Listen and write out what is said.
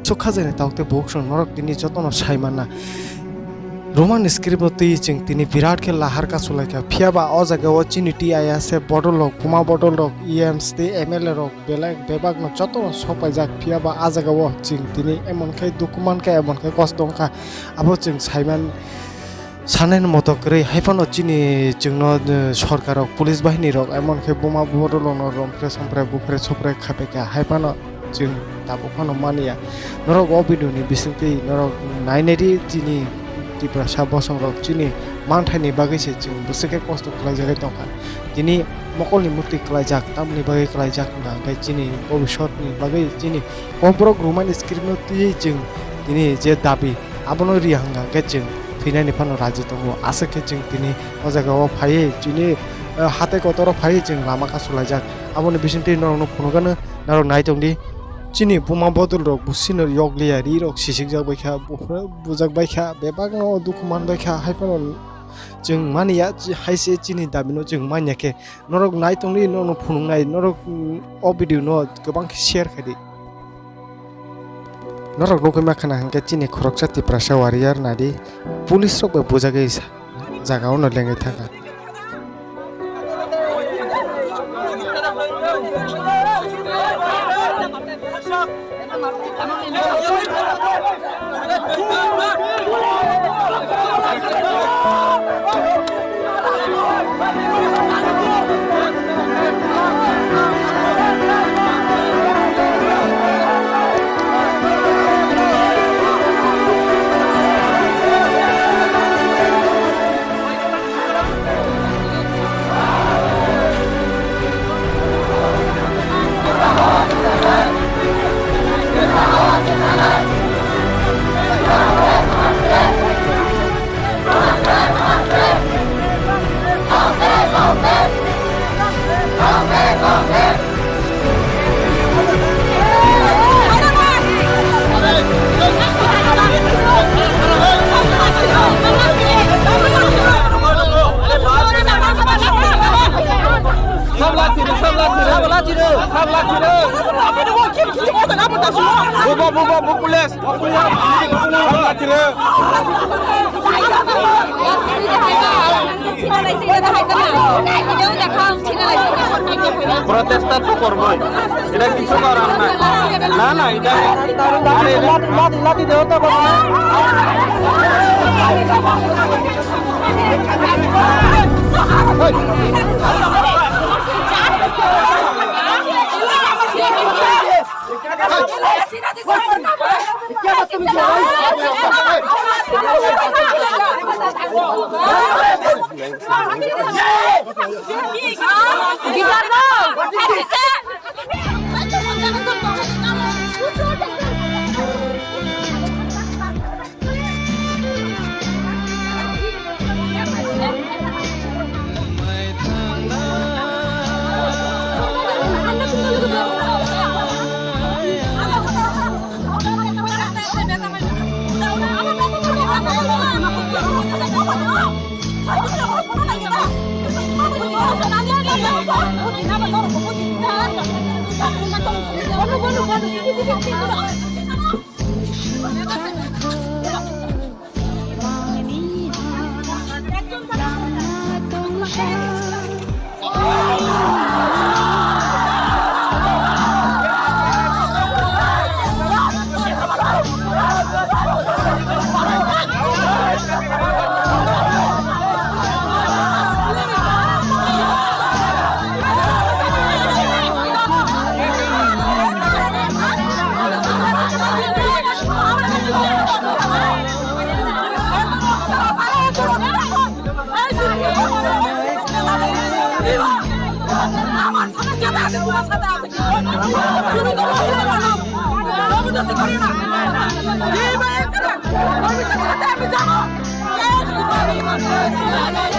Sukhajaini taukte bokshon norok tini jotono saimana Roman script teaching tini virat ke lahar ka sulaika phiaba o jaga o chini ti aya se bodol rok puma bodol rok ems te ml rok belak bebak no jotono sopai jak phiaba a jaga o ching tini emon khai dokuman ka emon khai kosdong ka abo ching saiman Saanen মতো করে হাইফানো চিনি চিংনো সরকার police বাহিনী rock এমন কে বোমা বদলন রমফ্রে সম্প্রে বুফরে ছপ্রে খাপেকা হাইফানো চিং তাবুফানো মানিয়া নরক অবিডুনি বিসিংতি নরক নাইনেরি চিনি ত্রিপুরা বসং রক চিনি মানঠাইনি বাগैसे চিং বুসেকে কষ্ট খালাই জায়গা দंखा তিনি মকলনি মুক্তি খালাই যাক তামনি বাগै খালাই যাক না গাই চিনি ভবিষ্যৎনি বাগै চিনি কমপ্রক রোমান স্ক্রিপ্টনো চিং তিনি যে দাবি আবনো রিহাঙ্গা গে চিং ফিনানি ফানো রাজি দङ आसेके जों दिनै ओ जायगायाव फायै दिनै हाते गतराव फायै जों लामा कासुलायजाक आबोनि बिसिनथि नरनो फनगानो नारक नायदोंदि चिनि बुमा बदल रक बुसिनो यगलिया रि रक सिसिक जाक बायखा बुजाक बायखा बेबागनो दुखु मान बायखा हायफानो जों मानिया हायसे चिनि दाबिनो जों मानियाके नरक नायदोंदि नरनो फुनुंनाय नरक अ भिडिअ न गोबां share खायदि Norok rokoi makana hangke chini khoroksa Tiprasa warrior nadi pulis rok be bujagai jaga ono lengai thaka Protestar tuh korban, ini কিছু করার না না এটা লাঠি দেও তো Ini